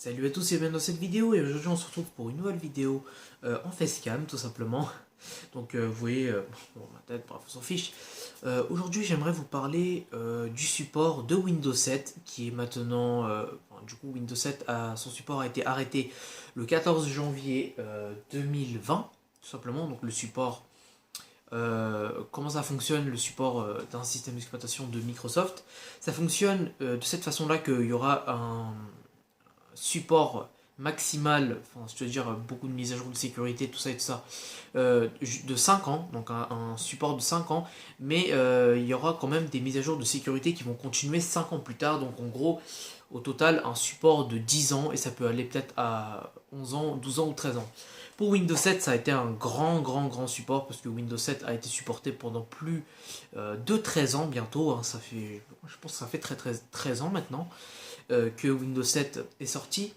Salut à tous et bienvenue dans cette vidéo, et aujourd'hui on se retrouve pour une nouvelle vidéo en facecam tout simplement. Donc vous voyez bon, ma tête, bref on s'en fiche. Aujourd'hui j'aimerais vous parler du support de Windows 7 qui est maintenant, du coup Windows 7 son support a été arrêté le 14 janvier 2020 tout simplement. Donc le support, comment ça fonctionne, le support d'un système d'exploitation de Microsoft. Ça fonctionne de cette façon là qu'il y aura un support maximal, enfin, je veux dire beaucoup de mises à jour de sécurité, tout ça et tout ça, de 5 ans, donc un support de 5 ans, mais il y aura quand même des mises à jour de sécurité qui vont continuer 5 ans plus tard, donc en gros, au total, un support de 10 ans, et ça peut aller peut-être à 11 ans, 12 ans ou 13 ans. Pour Windows 7, ça a été un grand support, parce que Windows 7 a été supporté pendant plus de 13 ans bientôt, hein, ça fait, je pense que ça fait 13 ans maintenant, que Windows 7 est sorti.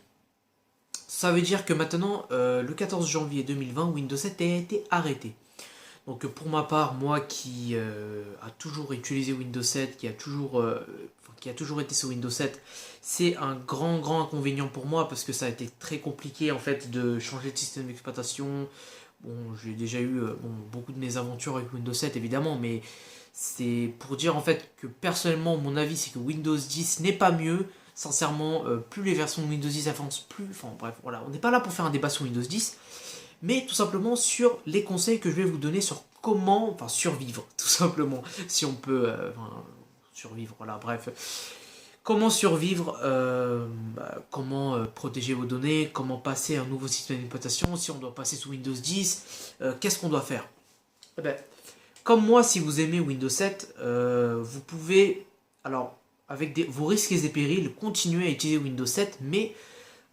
Ça veut dire que maintenant, le 14 janvier 2020, Windows 7 a été arrêté. Donc pour ma part, moi qui a toujours utilisé Windows 7, qui a toujours été sur Windows 7, c'est un grand inconvénient pour moi parce que ça a été très compliqué en fait de changer de système d'exploitation. Bon, j'ai déjà eu beaucoup de mésaventures avec Windows 7 évidemment, mais c'est pour dire en fait que personnellement, mon avis c'est que Windows 10 n'est pas mieux. Sincèrement, plus les versions de Windows 10 avancent, plus... Enfin bref, voilà, on n'est pas là pour faire un débat sur Windows 10, mais tout simplement sur les conseils que je vais vous donner sur comment, enfin survivre, tout simplement, si on peut, survivre, voilà, bref. Comment survivre, comment protéger vos données, comment passer à un nouveau système d'exploitation, si on doit passer sous Windows 10, qu'est-ce qu'on doit faire? Eh ben, comme moi, si vous aimez Windows 7, vous pouvez, alors, avec vos risques et périls, continuer à utiliser Windows 7, mais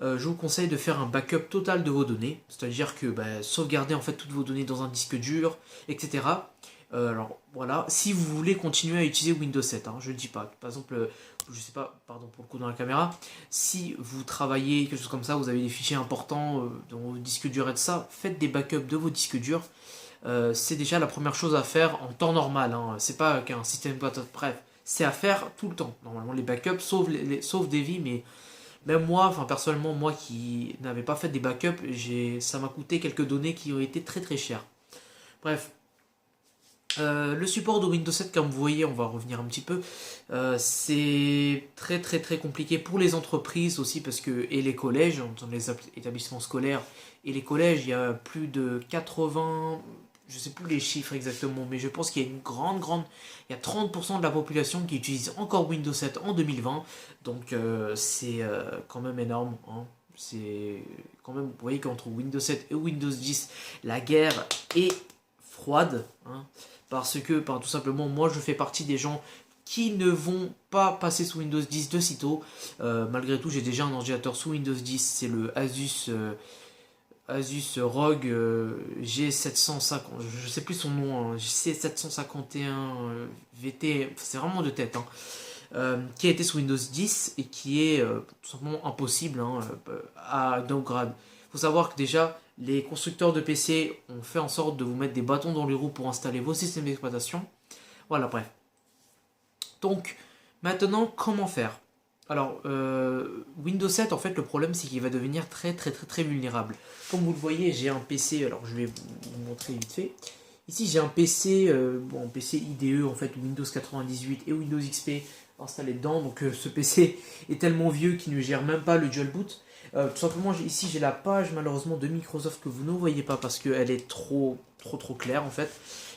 je vous conseille de faire un backup total de vos données, c'est-à-dire que sauvegarder en fait toutes vos données dans un disque dur, etc. Alors voilà, si vous voulez continuer à utiliser Windows 7, hein, je ne dis pas. Par exemple, je sais pas, pardon pour le coup dans la caméra, si vous travaillez, quelque chose comme ça, vous avez des fichiers importants dans vos disques durs et tout ça, faites des backups de vos disques durs. C'est déjà la première chose à faire en temps normal, hein. C'est pas qu'un système bref, c'est à faire tout le temps. Normalement, les backups sauvent des vies, mais même moi, enfin personnellement, moi qui n'avais pas fait des backups, ça m'a coûté quelques données qui ont été très chères. Bref, le support de Windows 7, comme vous voyez, on va revenir un petit peu, c'est très compliqué pour les entreprises aussi, parce que, et les collèges, dans les établissements scolaires et les collèges, il y a plus de 80, je sais plus les chiffres exactement, mais je pense qu'il y a une il y a 30% de la population qui utilise encore Windows 7 en 2020, donc c'est quand même énorme, hein. C'est quand même, vous voyez qu'entre Windows 7 et Windows 10, la guerre est froide, hein, parce que tout simplement, moi je fais partie des gens qui ne vont pas passer sous Windows 10 de sitôt. Malgré tout, j'ai déjà un ordinateur sous Windows 10, c'est le Asus ROG G750, je sais plus son nom, hein, G751 VT, c'est vraiment de tête, hein, qui a été sous Windows 10 et qui est tout simplement impossible, hein, à downgrade. Il faut savoir que déjà, les constructeurs de PC ont fait en sorte de vous mettre des bâtons dans les roues pour installer vos systèmes d'exploitation. Voilà, bref. Donc, maintenant, comment faire? Alors, Windows 7, en fait, le problème, c'est qu'il va devenir très vulnérable. Comme vous le voyez, j'ai un PC, alors je vais vous montrer vite fait. Ici, j'ai un PC, un PC IDE, en fait, Windows 98 et Windows XP installé dedans. Donc, ce PC est tellement vieux qu'il ne gère même pas le dual boot. Tout simplement, ici, j'ai la page, malheureusement, de Microsoft que vous ne voyez pas parce qu'elle est trop claire, en fait.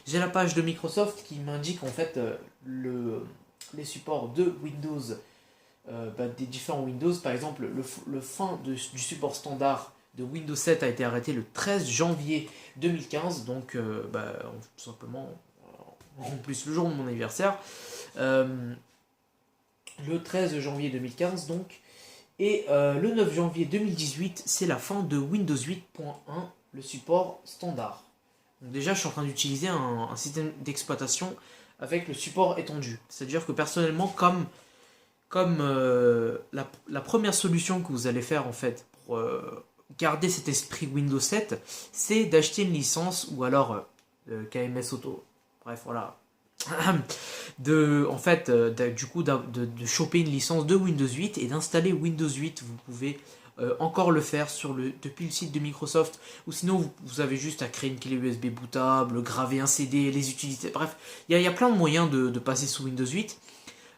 J'ai la page de Microsoft qui m'indique, en fait, les supports de Windows, des différents Windows. Par exemple, le fin du support standard de Windows 7 a été arrêté le 13 janvier 2015, donc tout simplement, en plus le jour de mon anniversaire, le 13 janvier 2015 donc, et le 9 janvier 2018, c'est la fin de Windows 8.1, le support standard. Donc déjà, je suis en train d'utiliser un système d'exploitation avec le support étendu. C'est-à-dire que personnellement, comme la première solution que vous allez faire en fait pour garder cet esprit Windows 7, c'est d'acheter une licence ou alors KMS Auto. Bref, voilà. du coup, de choper une licence de Windows 8 et d'installer Windows 8. Vous pouvez encore le faire depuis le site de Microsoft, ou sinon vous avez juste à créer une clé USB bootable, graver un CD, les utiliser. Bref, il y a plein de moyens de passer sous Windows 8.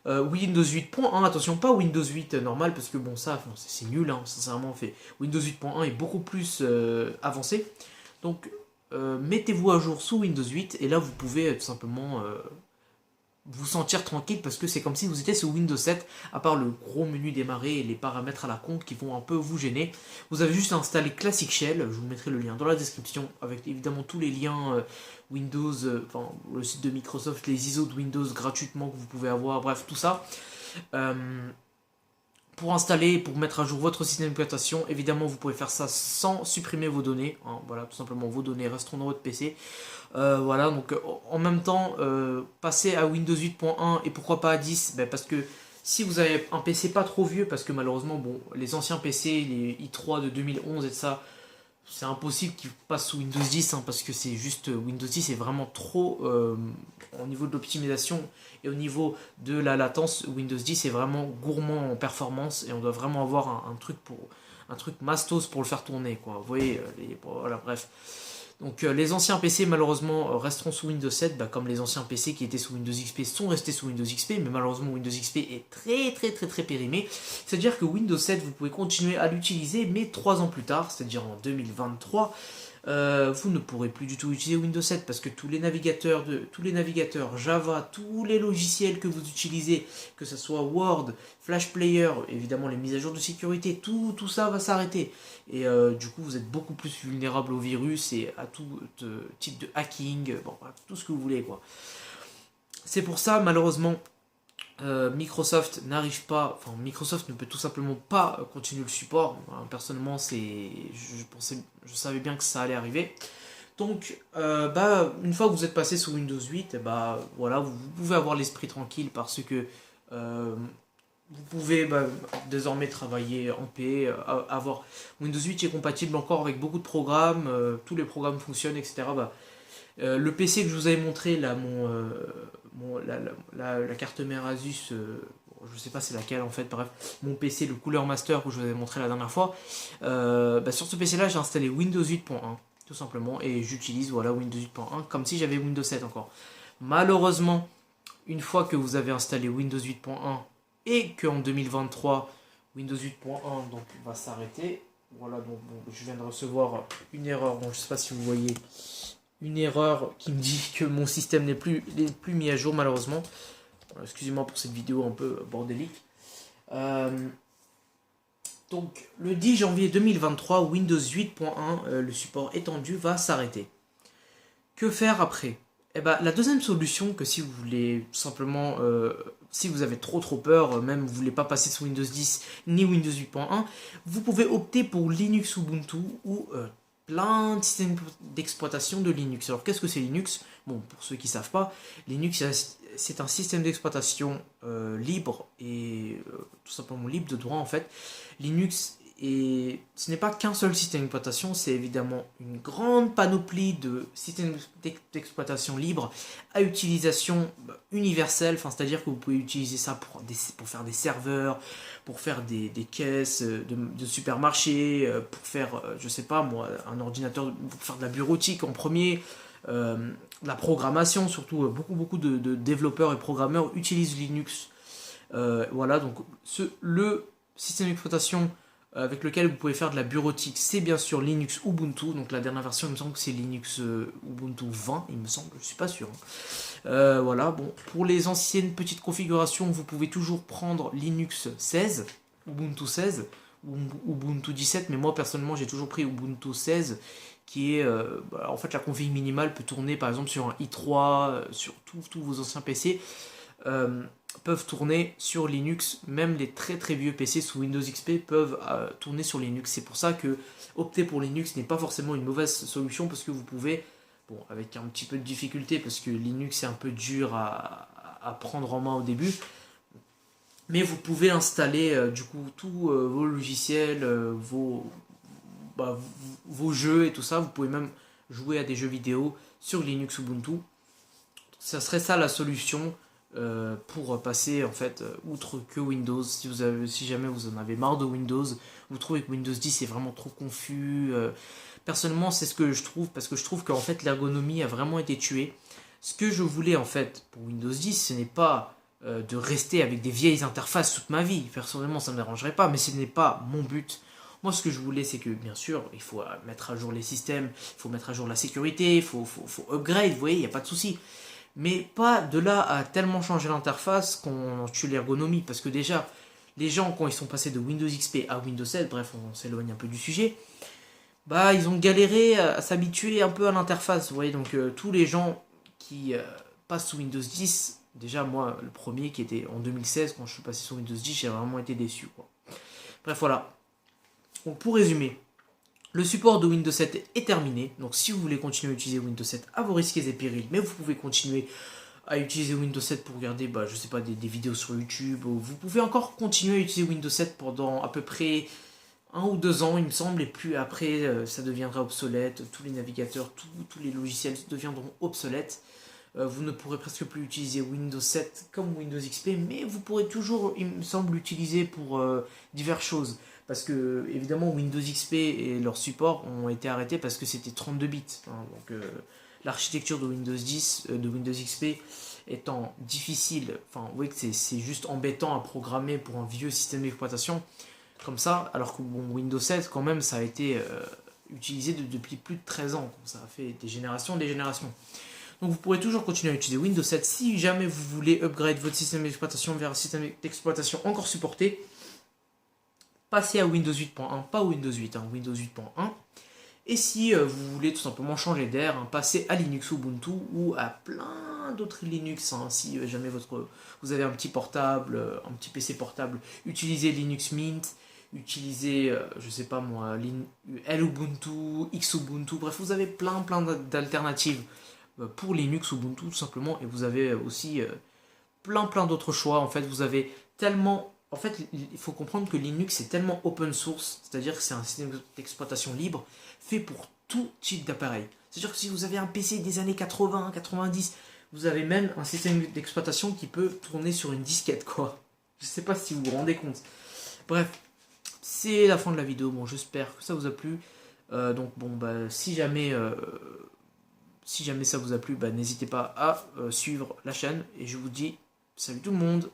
Windows 8.1, attention, pas Windows 8 normal, parce que bon, ça, c'est nul, hein, sincèrement, fait. Windows 8.1 est beaucoup plus avancé. Donc, mettez-vous à jour sous Windows 8, et là, vous pouvez tout simplement vous sentir tranquille, parce que c'est comme si vous étiez sous Windows 7, à part le gros menu démarrer et les paramètres à la con qui vont un peu vous gêner. Vous avez juste à installer Classic Shell, je vous mettrai le lien dans la description, avec évidemment tous les liens Windows, enfin le site de Microsoft, les ISO de Windows gratuitement que vous pouvez avoir, bref, tout ça. Euh, pour installer, pour mettre à jour votre système d'exploitation, évidemment vous pouvez faire ça sans supprimer vos données, hein, voilà, tout simplement vos données resteront dans votre PC. Voilà, donc en même temps, passer à Windows 8.1 et pourquoi pas à 10, ben, parce que si vous avez un PC pas trop vieux, parce que malheureusement, bon, les anciens PC, les i3 de 2011 et ça, c'est impossible qu'ils passent sous Windows 10, hein, parce que c'est juste Windows 10 est vraiment trop au niveau de l'optimisation et au niveau de la latence. Windows 10 est vraiment gourmand en performance et on doit vraiment avoir un truc mastos pour le faire tourner, quoi. Vous voyez, voilà, bref. Donc les anciens PC malheureusement resteront sous Windows 7, bah, comme les anciens PC qui étaient sous Windows XP sont restés sous Windows XP, mais malheureusement Windows XP est très périmé. C'est-à-dire que Windows 7 vous pouvez continuer à l'utiliser, mais 3 ans plus tard, c'est-à-dire en 2023, vous ne pourrez plus du tout utiliser Windows 7 parce que tous les navigateurs Java, tous les logiciels que vous utilisez, que ce soit Word, Flash Player, évidemment les mises à jour de sécurité, tout ça va s'arrêter. Et du coup, vous êtes beaucoup plus vulnérable au virus et à tout type de hacking, bon, bref, tout ce que vous voulez, quoi. C'est pour ça, malheureusement, Microsoft n'arrive pas, enfin Microsoft ne peut tout simplement pas continuer le support. Personnellement, je savais bien que ça allait arriver. Donc, bah, une fois que vous êtes passé sous Windows 8, bah, voilà, vous pouvez avoir l'esprit tranquille parce que vous pouvez bah, désormais travailler en paix, avoir Windows 8 est compatible encore avec beaucoup de programmes, tous les programmes fonctionnent, etc. Bah, le PC que je vous avais montré, là, la carte mère Asus, je sais pas c'est laquelle en fait, bref, mon PC, le Cooler Master que je vous avais montré la dernière fois, bah, sur ce PC là j'ai installé Windows 8.1 tout simplement et j'utilise voilà, Windows 8.1 comme si j'avais Windows 7 encore. Malheureusement, une fois que vous avez installé Windows 8.1 et qu'en 2023 Windows 8.1 donc va s'arrêter, voilà, donc bon, je viens de recevoir une erreur, bon, je sais pas si vous voyez une erreur qui me dit que mon système n'est plus mis à jour malheureusement. Excusez-moi pour cette vidéo un peu bordélique. Donc le 10 janvier 2023, Windows 8.1, le support étendu va s'arrêter. Que faire après? Eh ben, la deuxième solution, que si vous voulez simplement, si vous avez trop peur, même vous voulez pas passer sous Windows 10 ni Windows 8.1, vous pouvez opter pour Linux Ubuntu ou plein de systèmes d'exploitation de Linux. Alors qu'est-ce que c'est Linux? Bon, pour ceux qui ne savent pas, Linux c'est un système d'exploitation libre et tout simplement libre de droit en fait. Linux et ce n'est pas qu'un seul système d'exploitation, c'est évidemment une grande panoplie de systèmes d'exploitation libres à utilisation universelle, enfin, c'est-à-dire que vous pouvez utiliser ça pour faire des serveurs, pour faire des caisses de supermarché, pour faire, je sais pas moi, un ordinateur, pour faire de la bureautique en premier, la programmation, surtout beaucoup de développeurs et programmeurs utilisent Linux. Voilà, donc le système d'exploitation avec lequel vous pouvez faire de la bureautique, c'est bien sûr Linux Ubuntu. Donc la dernière version, il me semble que c'est Linux Ubuntu 20, il me semble, je suis pas sûr. Voilà, bon, pour les anciennes petites configurations, vous pouvez toujours prendre Linux 16, Ubuntu 16, ou Ubuntu 17, mais moi personnellement j'ai toujours pris Ubuntu 16, qui est, en fait la config minimale peut tourner par exemple sur un i3, sur tous vos anciens PC. Peuvent tourner sur Linux, même les très vieux PC sous Windows XP peuvent tourner sur Linux. C'est pour ça que opter pour Linux n'est pas forcément une mauvaise solution parce que vous pouvez, bon, avec un petit peu de difficulté parce que Linux est un peu dur à prendre en main au début, mais vous pouvez installer du coup tous vos logiciels, vos jeux et tout ça. Vous pouvez même jouer à des jeux vidéo sur Linux Ubuntu. ça serait ça la solution pour passer en fait outre que Windows. Si jamais vous en avez marre de Windows, vous trouvez que Windows 10 est vraiment trop confus. Personnellement, c'est ce que je trouve, parce que je trouve qu'en fait l'ergonomie a vraiment été tuée. Ce que je voulais en fait pour Windows 10, ce n'est pas de rester avec des vieilles interfaces toute ma vie. Personnellement, ça ne me dérangerait pas, mais ce n'est pas mon but. Moi, ce que je voulais, c'est que, bien sûr, il faut mettre à jour les systèmes, il faut mettre à jour la sécurité, faut upgrade, vous voyez, il n'y a pas de souci. Mais pas de là à tellement changer l'interface qu'on tue l'ergonomie. Parce que déjà, les gens, quand ils sont passés de Windows XP à Windows 7, bref, on s'éloigne un peu du sujet, bah, ils ont galéré à s'habituer un peu à l'interface. Vous voyez, donc tous les gens qui passent sous Windows 10, déjà, moi, le premier qui était en 2016, quand je suis passé sur Windows 10, j'ai vraiment été déçu, quoi. Bref, voilà. Donc, pour résumer, le support de Windows 7 est terminé, donc si vous voulez continuer à utiliser Windows 7 à vos risques et périls, mais vous pouvez continuer à utiliser Windows 7 pour regarder, bah, je sais pas, des vidéos sur YouTube, ou vous pouvez encore continuer à utiliser Windows 7 pendant à peu près 1 ou 2 ans, il me semble, et puis après, ça deviendra obsolète, tous les navigateurs, tous les logiciels deviendront obsolètes. Vous ne pourrez presque plus utiliser Windows 7 comme Windows XP, mais vous pourrez toujours, il me semble, l'utiliser pour diverses choses. Parce que, évidemment, Windows XP et leur support ont été arrêtés parce que c'était 32 bits. Hein. Donc, l'architecture de Windows 10, de Windows XP étant difficile, enfin, vous voyez que c'est juste embêtant à programmer pour un vieux système d'exploitation comme ça, alors que bon, Windows 7, quand même, ça a été utilisé depuis plus de 13 ans. Donc, ça a fait des générations, des générations. Donc vous pourrez toujours continuer à utiliser Windows 7 si jamais vous voulez upgrade votre système d'exploitation vers un système d'exploitation encore supporté. Passez à Windows 8.1, pas Windows 8, hein, Windows 8.1. Et si vous voulez tout simplement changer d'air, hein, passez à Linux Ubuntu ou à plein d'autres Linux. Hein, si jamais vous avez un petit portable, un petit PC portable, utilisez Linux Mint, utilisez, je sais pas moi, Lubuntu, Xubuntu, bref, vous avez plein d'alternatives pour Linux Ubuntu tout simplement, et vous avez aussi plein d'autres choix. En fait, vous avez tellement... En fait, il faut comprendre que Linux est tellement open source, c'est-à-dire que c'est un système d'exploitation libre fait pour tout type d'appareil. C'est-à-dire que si vous avez un PC des années 80, 90, vous avez même un système d'exploitation qui peut tourner sur une disquette, quoi. Je sais pas si vous vous rendez compte. Bref, c'est la fin de la vidéo. Bon, j'espère que ça vous a plu. Donc bon, bah, si jamais ça vous a plu, bah, n'hésitez pas à suivre la chaîne. Et je vous dis salut tout le monde.